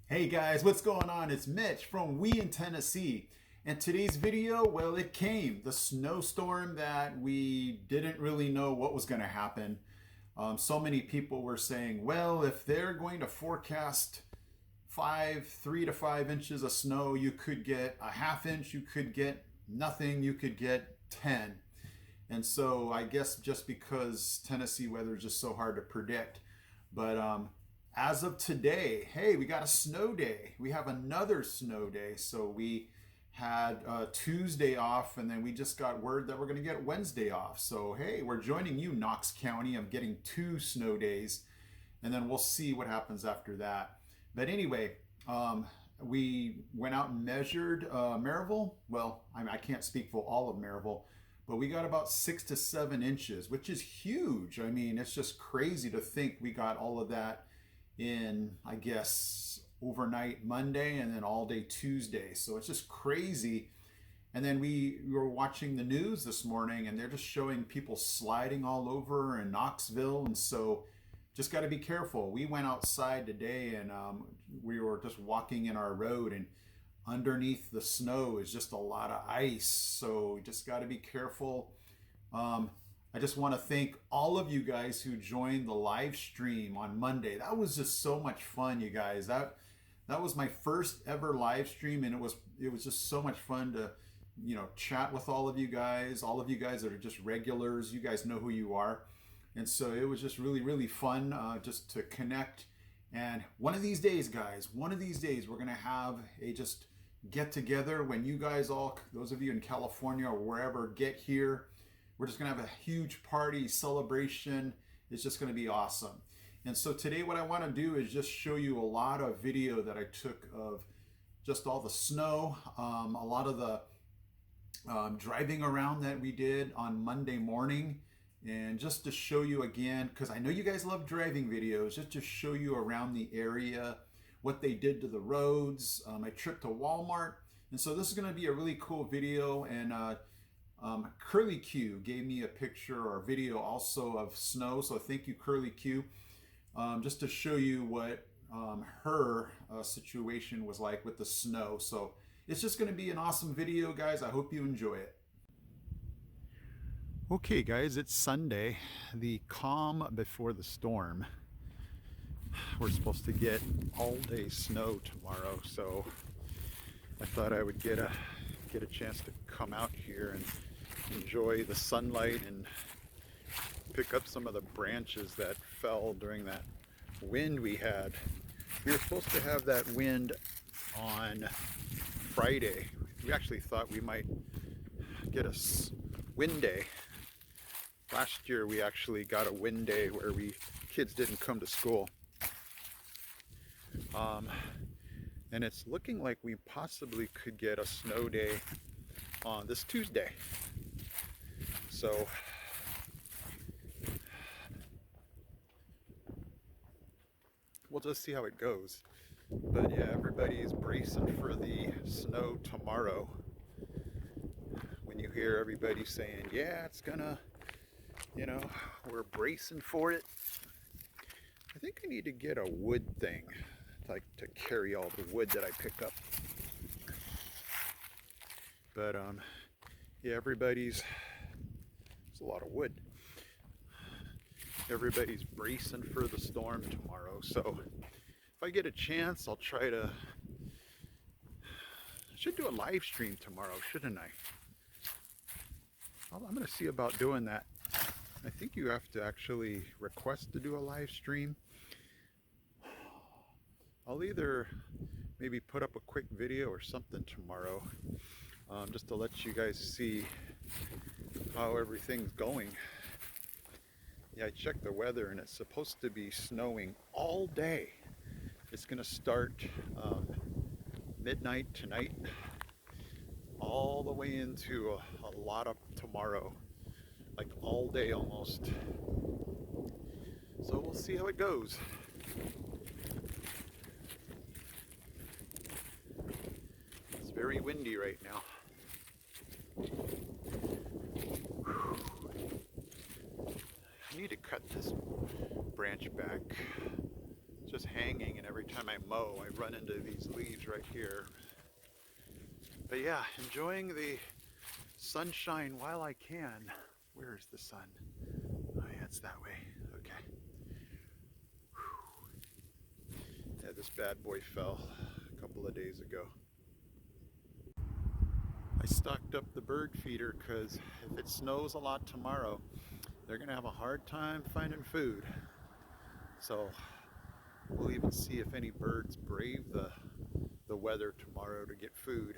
Hey guys, what's going on? It's Mitch from We in Tennessee. And today's video, well, it came. The snowstorm that we didn't really know what was going to happen. So many people were saying, well, if they're going to forecast 3 to 5 inches of snow, you could get a half inch, you could get nothing, you could get 10. And so I guess just because Tennessee weather is just so hard to predict. But as of today, hey, we got a snow day. We have another snow day. So we had Tuesday off, and then we just got word that we're going to get Wednesday off. So hey, we're joining you, Knox County. I'm getting 2 snow days, and then we'll see what happens after that. But anyway, we went out and measured Maryville. Well, I can't speak for all of Maryville, but we got about 6 to 7 inches, which is huge. I mean, it's just crazy to think we got all of that in, I guess, overnight Monday and then all day Tuesday. So it's just crazy. And then we were watching the news this morning, and they're just showing people sliding all over in Knoxville. And so just got to be careful. We went outside today, and we were just walking in our road, and underneath the snow is just a lot of ice. So we just got to be careful. I just want to thank all of you guys who joined the live stream on Monday. That was just so much fun, you guys. That was my first ever live stream, and it was just so much fun to chat with all of you guys. All of you guys that are just regulars, you guys know who you are, and so it was just really fun just to connect. And one of these days, guys, we're gonna have a just get together when you guys all, those of you in California or wherever, get here. We're just gonna have a huge party celebration. It's just gonna be awesome. And so today what I wanna do is just show you a lot of video that I took of just all the snow, a lot of the driving around that we did on Monday morning, and just to show you again, because I know you guys love driving videos, just to show you around the area, what they did to the roads, my trip to Walmart. And so this is gonna be a really cool video, and Curly Q gave me a picture or video also of snow, so thank you, Curly Q, just to show you what her situation was like with the snow. So it's just going to be an awesome video, guys. I hope you enjoy it. Okay, guys, it's Sunday, the calm before the storm. We're supposed to get all-day snow tomorrow, so I thought I would get a chance to come out here and enjoy the sunlight and pick up some of the branches that fell during that wind we had. We were supposed to have that wind on Friday. We actually thought we might get a wind day. Last year we actually got a wind day where kids didn't come to school. And it's looking like we possibly could get a snow day on this Tuesday. So we'll just see how it goes. But yeah, everybody's bracing for the snow tomorrow. When you hear everybody saying, yeah, it's gonna, we're bracing for it. I think I need to get a wood thing, like to carry all the wood that I pick up. But yeah, there's a lot of wood. Everybody's bracing for the storm tomorrow. So if I get a chance, I'll try to, should do a live stream tomorrow, shouldn't I? I'm gonna see about doing that. I think you have to actually request to do a live stream. I'll either maybe put up a quick video or something tomorrow, just to let you guys see how everything's going. Yeah, I checked the weather, and it's supposed to be snowing all day. It's gonna start midnight tonight, all the way into a lot of tomorrow, like all day almost. So we'll see how it goes. It's very windy right now. I need to cut this branch back just hanging, and every time I mow, I run into these leaves right here. But yeah, enjoying the sunshine while I can. Where is the sun? Oh yeah, it's that way. Okay. Whew. Yeah, this bad boy fell a couple of days ago. I stocked up the bird feeder because if it snows a lot tomorrow, they're gonna have a hard time finding food. So we'll even see if any birds brave the weather tomorrow to get food.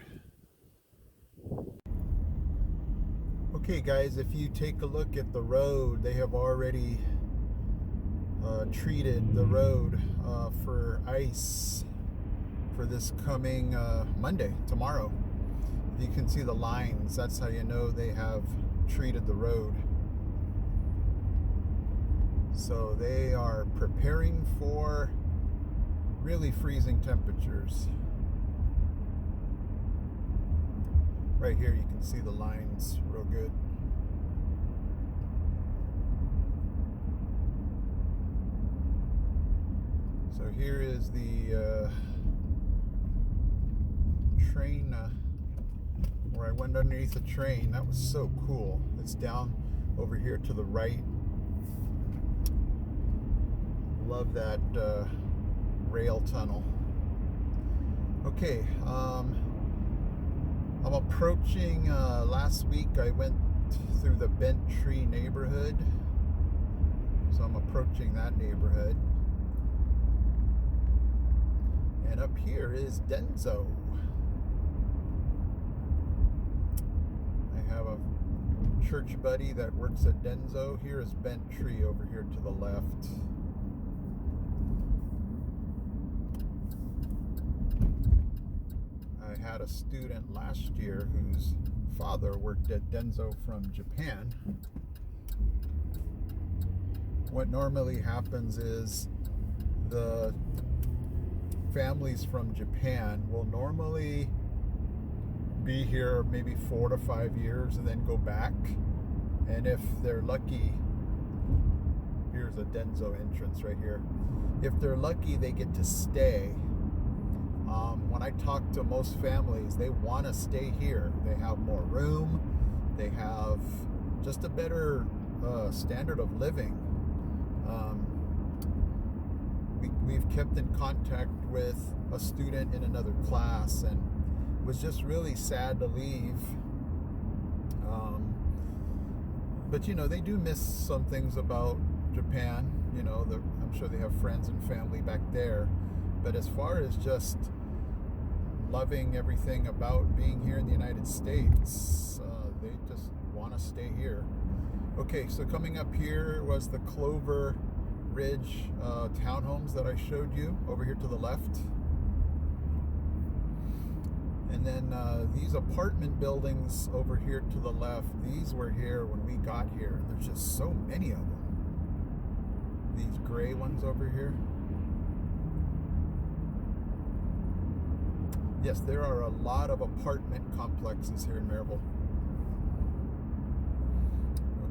Okay guys, if you take a look at the road, they have already treated the road for ice for this coming Monday, tomorrow. You can see the lines, that's how you know they have treated the road. So they are preparing for really freezing temperatures. Right here you can see the lines real good. So here is the train where I went underneath the train. That was so cool. It's down over here to the right. Love that rail tunnel. Okay, I'm approaching, last week I went through the Bent Tree neighborhood. So I'm approaching that neighborhood. And up here is Denso. I have a church buddy that works at Denso. Here is Bent Tree over here to the left. I had a student last year whose father worked at Denso from Japan. What normally happens is the families from Japan will normally be here maybe 4 to 5 years and then go back. And if they're lucky, here's a Denso entrance right here. If they're lucky, they get to stay. When I talk to most families, they want to stay here. They have more room. They have just a better standard of living. We've kept in contact with a student in another class, and it was just really sad to leave. But you know, they do miss some things about Japan. You know, I'm sure they have friends and family back there. But as far as just loving everything about being here in the United States, they just want to stay here. Okay, so coming up here was the Clover Ridge townhomes that I showed you over here to the left. And then these apartment buildings over here to the left, these were here when we got here. There's just so many of them. These gray ones over here. Yes, there are a lot of apartment complexes here in Maryville.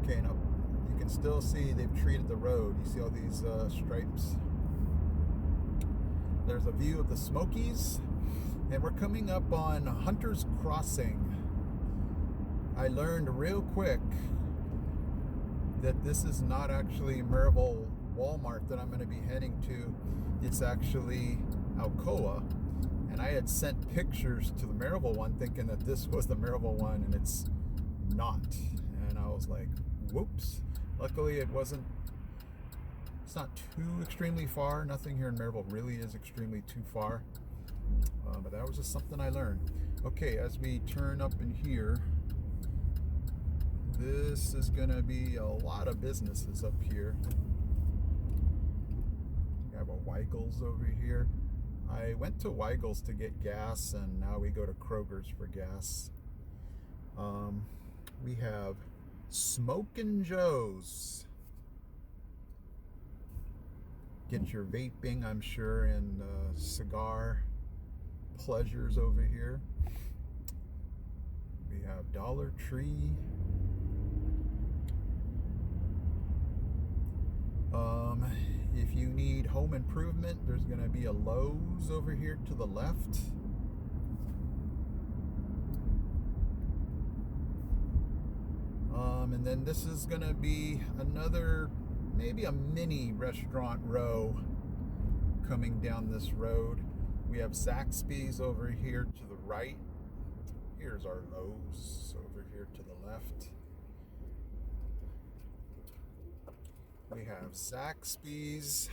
Okay, now you can still see they've treated the road. You see all these stripes? There's a view of the Smokies, and we're coming up on Hunter's Crossing. I learned real quick that this is not actually Maryville Walmart that I'm going to be heading to. It's actually Alcoa. And I had sent pictures to the Maryville one thinking that this was the Maryville one, and it's not. And I was like, whoops. Luckily it wasn't, it's not too extremely far. Nothing here in Maryville really is extremely too far. But that was just something I learned. Okay, as we turn up in here, this is gonna be a lot of businesses up here. We have a Weigel's over here. I went to Weigel's to get gas, and now we go to Kroger's for gas. We have Smokin' Joe's. Get your vaping, I'm sure, and cigar pleasures over here. We have Dollar Tree. If you need home improvement, there's going to be a Lowe's over here to the left. And then this is going to be another, maybe a mini restaurant row coming down this road. We have Zaxby's over here to the right. Here's our Lowe's over here to the left. We have Zaxby's.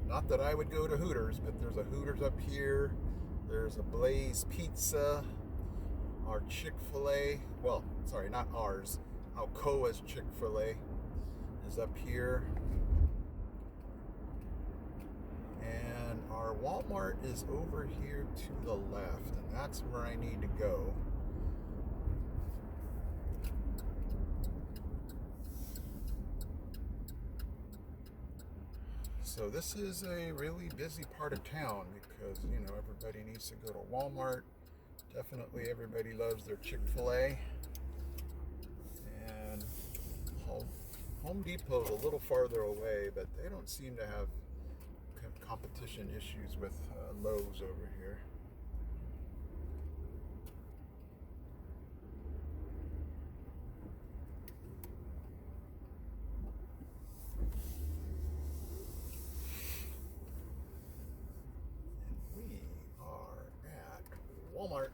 Not that I would go to Hooters, but there's a Hooters up here. There's a Blaze Pizza. Our Chick-fil-A, well, sorry, not ours. Alcoa's Chick-fil-A is up here. And our Walmart is over here to the left, and that's where I need to go. So this is a really busy part of town because, you know, everybody needs to go to Walmart. Definitely everybody loves their Chick-fil-A. And Home Depot's a little farther away, but they don't seem to have competition issues with Lowe's over here. And we are at Walmart.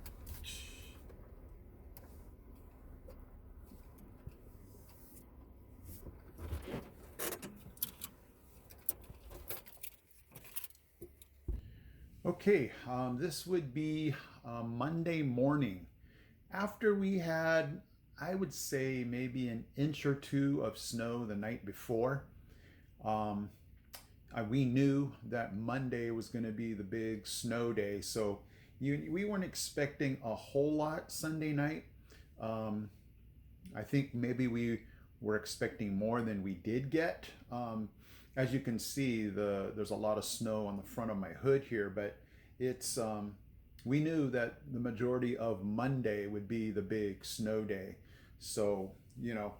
Okay, this would be Monday morning. After we had, I would say, maybe an inch or two of snow the night before, we knew that Monday was going to be the big snow day. So we weren't expecting a whole lot Sunday night. I think maybe we were expecting more than we did get. As you can see, there's a lot of snow on the front of my hood here, but it's we knew that the majority of Monday would be the big snow day. So, you know,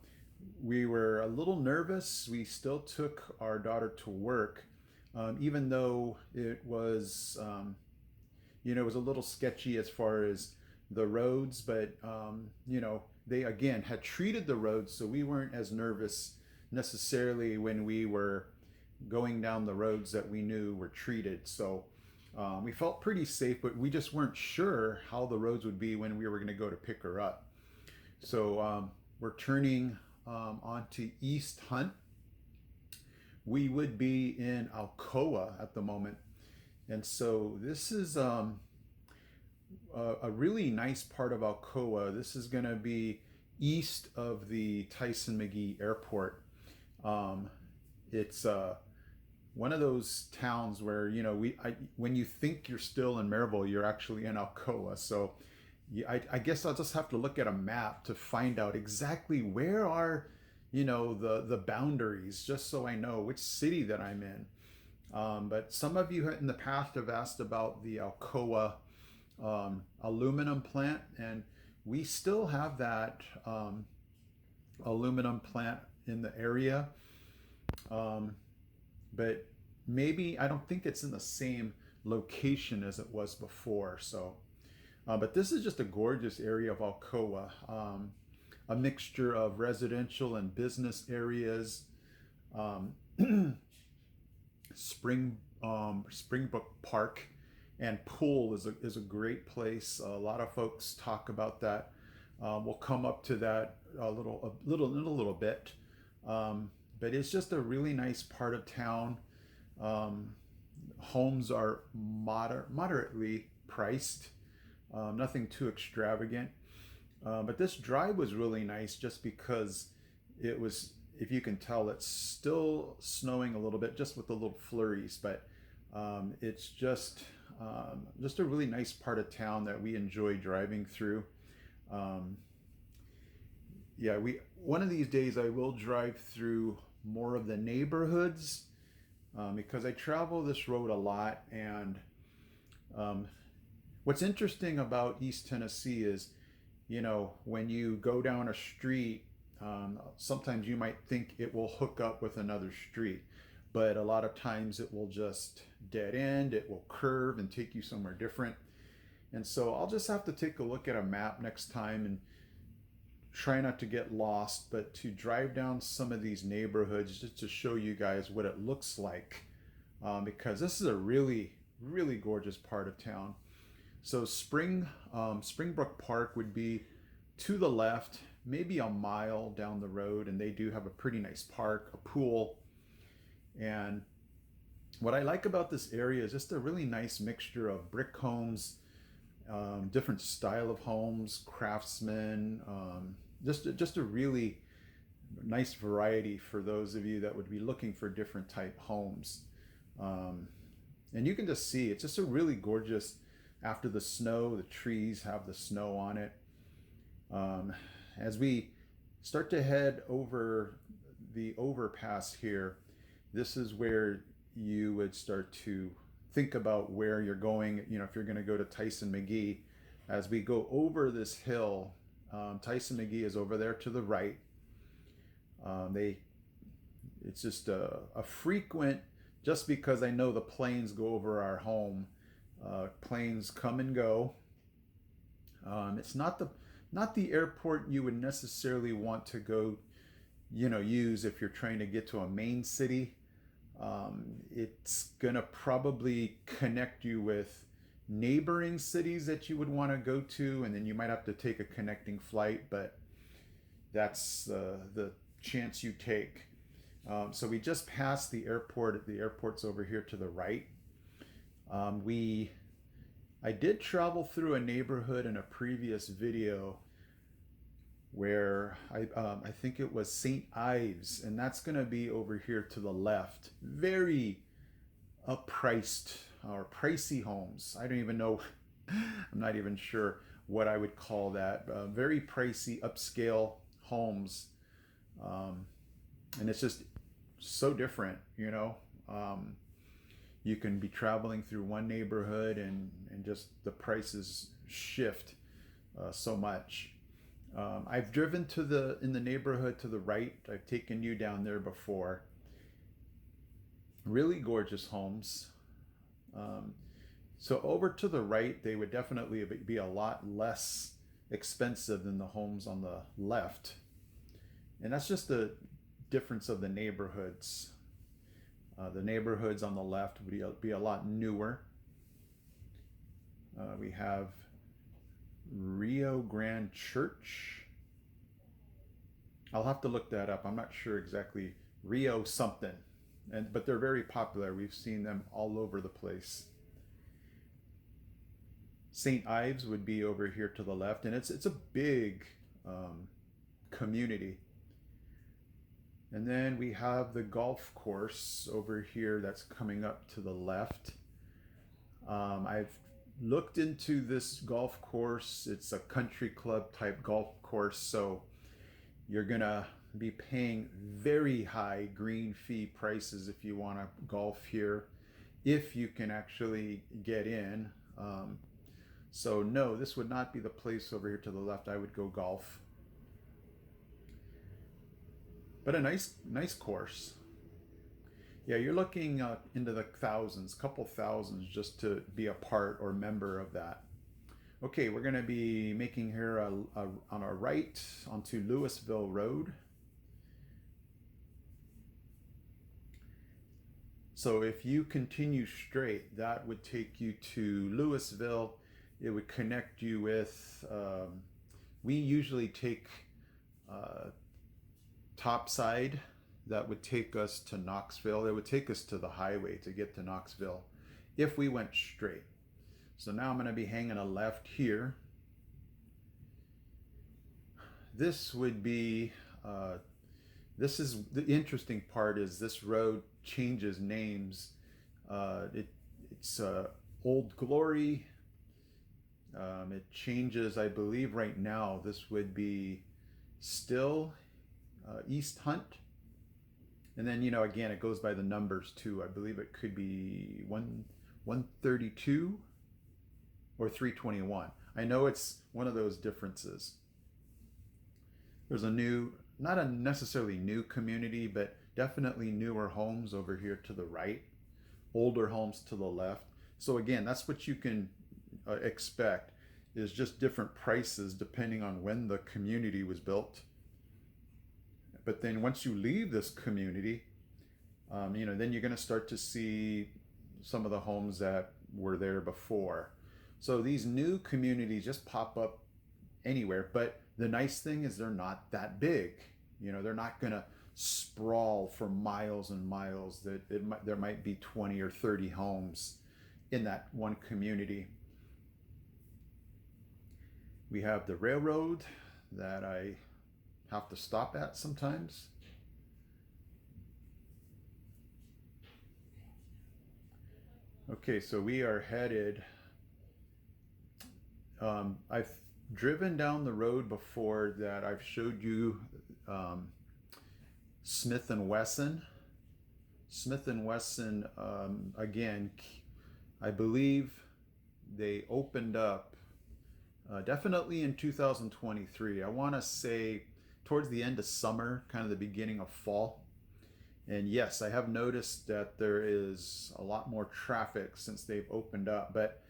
we were a little nervous. We still took our daughter to work, even though it was, you know, it was a little sketchy as far as the roads, but, you know, they again had treated the roads, so we weren't as nervous necessarily when we were going down the roads that we knew were treated. So we felt pretty safe, but we just weren't sure how the roads would be when we were going to go to pick her up. So we're turning onto East Hunt. We would be in Alcoa at the moment. And so this is a really nice part of Alcoa. This is going to be east of the Tyson-McGee Airport. It's one of those towns where, you know, when you think you're still in Maryville, you're actually in Alcoa. So I guess I'll just have to look at a map to find out exactly where are, you know, the boundaries, just so I know which city that I'm in. But some of you in the past have asked about the Alcoa aluminum plant, and we still have that aluminum plant in the area. But maybe, I don't think it's in the same location as it was before. So, but this is just a gorgeous area of Alcoa. A mixture of residential and business areas. Springbrook Park and pool is a great place. A lot of folks talk about that. We'll come up to that a little bit. But it's just a really nice part of town. Homes are moderately priced, nothing too extravagant. But this drive was really nice just because it was, if you can tell, it's still snowing a little bit, just with the little flurries. But it's just a really nice part of town that we enjoy driving through. Yeah, one of these days I will drive through more of the neighborhoods because I travel this road a lot. And what's interesting about East Tennessee is, you know, when you go down a street, Sometimes you might think it will hook up with another street, but a lot of times it will just dead end, it will curve and take you somewhere different. And so I'll just have to take a look at a map next time and try not to get lost, but to drive down some of these neighborhoods just to show you guys what it looks like, because this is a really, really gorgeous part of town. So Springbrook Park would be to the left, maybe a mile down the road, and they do have a pretty nice park, a pool. And what I like about this area is just a really nice mixture of brick homes, different style of homes, craftsmen, just a really nice variety for those of you that would be looking for different type homes. And you can just see it's just a really gorgeous, after the snow, the trees have the snow on it. As we start to head over the overpass here, this is where you would start to think about where you're going. You know, if you're going to go to Tyson McGee, as we go over this hill, Tyson McGee is over there to the right. It's just a frequent, just because I know the planes go over our home. Planes come and go. It's not the airport you would necessarily want to go, use if you're trying to get to a main city. It's gonna probably connect you with neighboring cities that you would want to go to, and then you might have to take a connecting flight, but that's the chance you take. So we just passed the airport. The airport's over here to the right. I did travel through a neighborhood in a previous video where I think it was St. Ives, and that's going to be over here to the left. Very uppriced or pricey homes. I don't even know. I'm not even sure what I would call that. Very pricey, upscale homes, and it's just so different, you can be traveling through one neighborhood and just the prices shift so much. I've driven in the neighborhood to the right. I've taken you down there before. Really gorgeous homes. So over to the right, they would definitely be a lot less expensive than the homes on the left. And that's just the difference of the neighborhoods. The neighborhoods on the left would be a lot newer. We have Rio Grande Church. I'll have to look that up. I'm not sure exactly. Rio something. But they're very popular. We've seen them all over the place. St. Ives would be over here to the left, and it's a big community. And then we have the golf course over here that's coming up to the left. I've looked into this golf course. It's a country club type golf course, so you're gonna be paying very high green fee prices if you want to golf here, if you can actually get in. So no, this would not be the place over here to the left I would go golf. But a nice course. Yeah, you're looking into the thousands, couple thousands, just to be a part or member of that. Okay, we're going to be making here on our right onto Louisville Road. So if you continue straight, that would take you to Louisville. It would connect you with, we usually take top side. That would take us to Knoxville. It would take us to the highway to get to Knoxville if we went straight. So now I'm going to be hanging a left here. This would be, this is the interesting part, is this road changes names. It's Old Glory. It changes, I believe right now, this would be still East Hunt. And then, again, it goes by the numbers too. I believe it could be 132 or 321. I know it's one of those differences. There's a new not a necessarily new community, but definitely newer homes over here to the right, older homes to the left. So again, that's what you can expect, is just different prices depending on when the community was built. But then once you leave this community, then you're going to start to see some of the homes that were there before. So these new communities just pop up anywhere. But the nice thing is they're not that big. They're not going to sprawl for miles and miles. There might be 20 or 30 homes in that one community. We have the railroad that I have to stop at sometimes. Okay, so we are headed. I've driven down the road before that. I've showed you Smith and Wesson. Smith and Wesson, again, I believe they opened up definitely in 2023. I want to say towards the end of summer, kind of the beginning of fall. And yes, I have noticed that there is a lot more traffic since they've opened up, but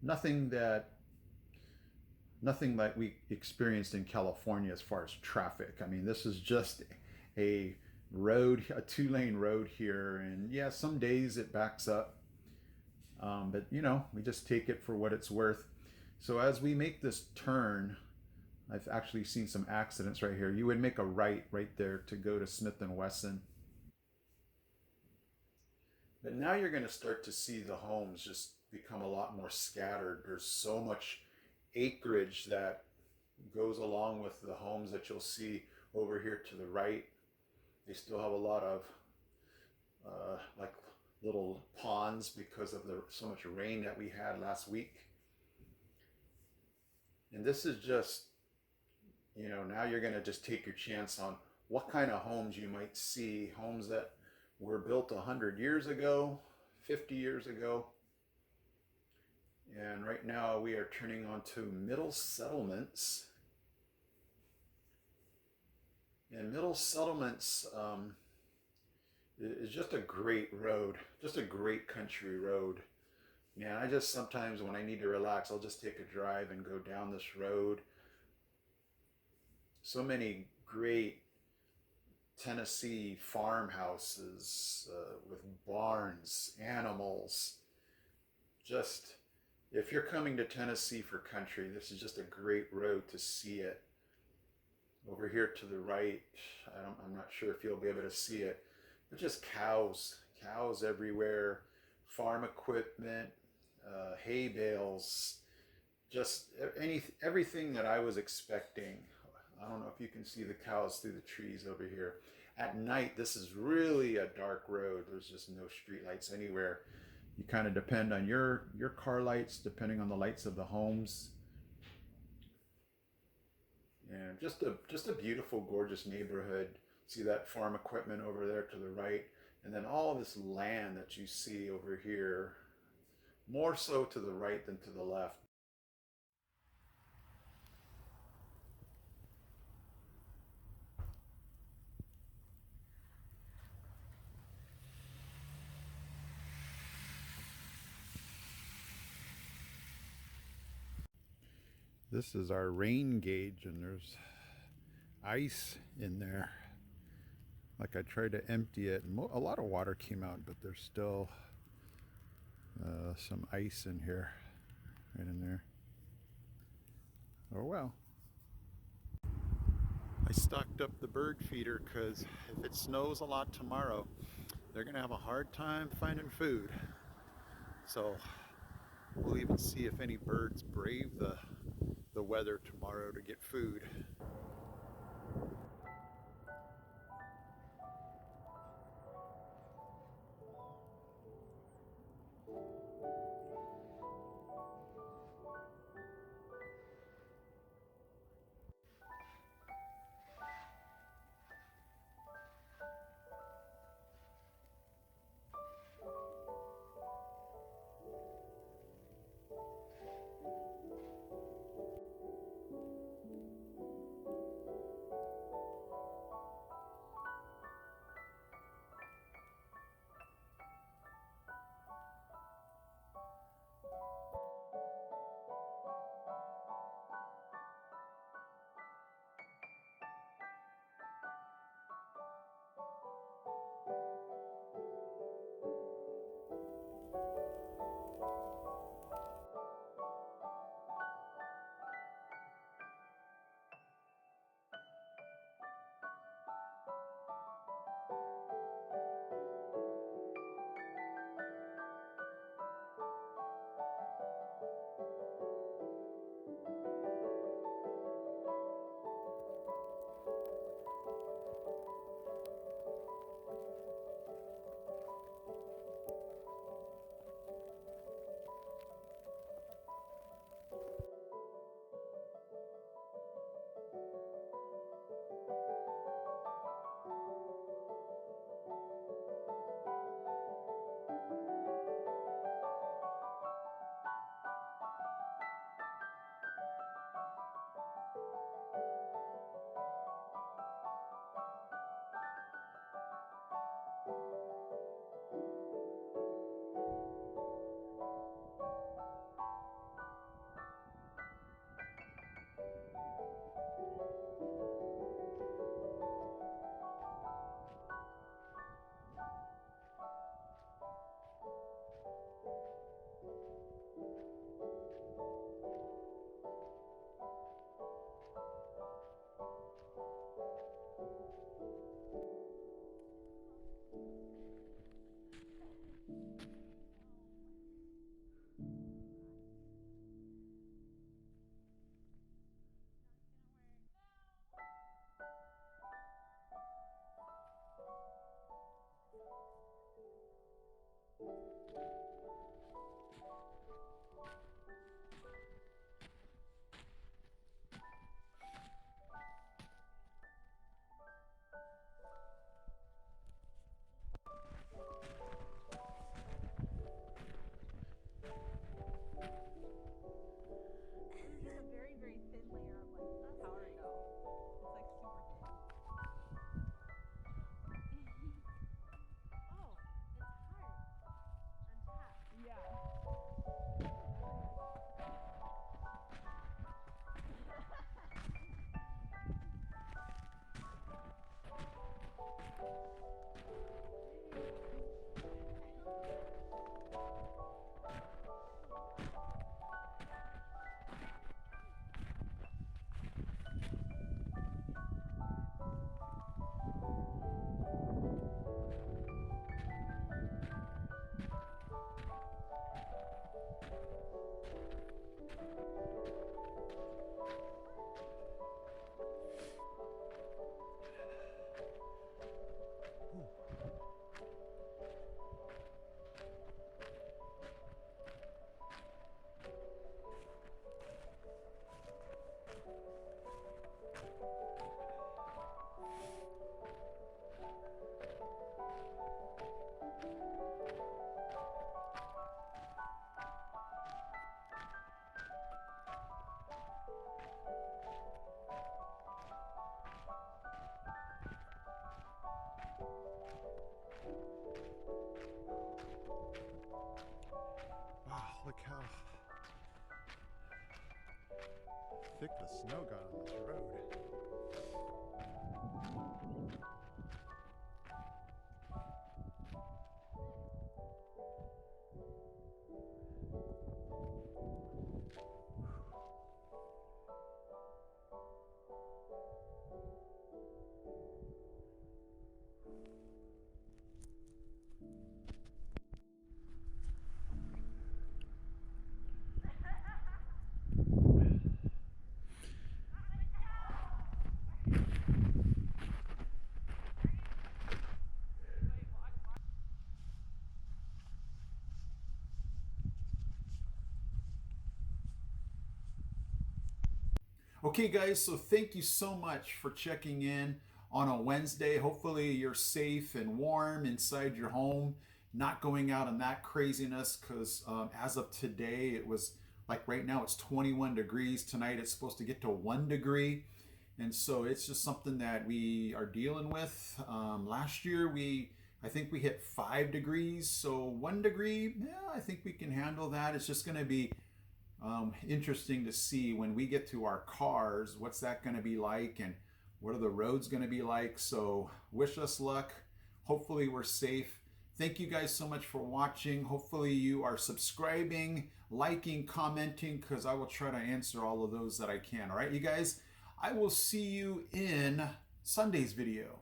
nothing like we experienced in California as far as traffic. I mean, this is just a road, a 2-lane road here, and yeah, some days it backs up, but we just take it for what it's worth. So as we make this turn, I've actually seen some accidents right here. You would make a right there to go to Smith and Wesson. But now you're going to start to see the homes just become a lot more scattered. There's so much acreage that goes along with the homes that you'll see over here to the right. They still have a lot of like little ponds because of so much rain that we had last week. And this is just, now you're going to just take your chance on what kind of homes you might see. Homes that were built 100 years ago, 50 years ago. And right now we are turning onto Middle Settlements. And Middle Settlements is just a great road, just a great country road. Man, I just sometimes when I need to relax, I'll just take a drive and go down this road. So many great Tennessee farmhouses with barns, animals. Just, if you're coming to Tennessee for country, this is just a great road to see it. Over here to the right, I'm not sure if you'll be able to see it, but just cows everywhere, farm equipment, hay bales, just everything that I was expecting. I don't know if you can see the cows through the trees over here. At night, this is really a dark road. There's just no street lights anywhere. You kind of depend on your car lights, depending on the lights of the homes. And just a beautiful, gorgeous neighborhood. See that farm equipment over there to the right, and then all of this land that you see over here, more so to the right than to the left. This is our rain gauge, and there's ice in there. Like I tried to empty it, and a lot of water came out, but there's still some ice in here, right in there. Oh well. I stocked up the bird feeder because if it snows a lot tomorrow, they're gonna have a hard time finding food. So we'll even see if any birds brave the weather tomorrow to get food. Look how thick the snow got on this road. Okay, guys, so thank you so much for checking in on a Wednesday. Hopefully, you're safe and warm inside your home, not going out in that craziness because as of today, it was like right now it's 21 degrees. Tonight, it's supposed to get to 1 degree. And so it's just something that we are dealing with. Last year, I think we hit 5 degrees. So 1 degree, yeah, I think we can handle that. It's just going to be interesting to see when we get to our cars, what's that going to be like and what are the roads going to be like. So wish us luck. Hopefully we're safe. Thank you guys so much for watching. Hopefully you are subscribing, liking, commenting, because I will try to answer all of those that I can. All right, you guys, I will see you in Sunday's video.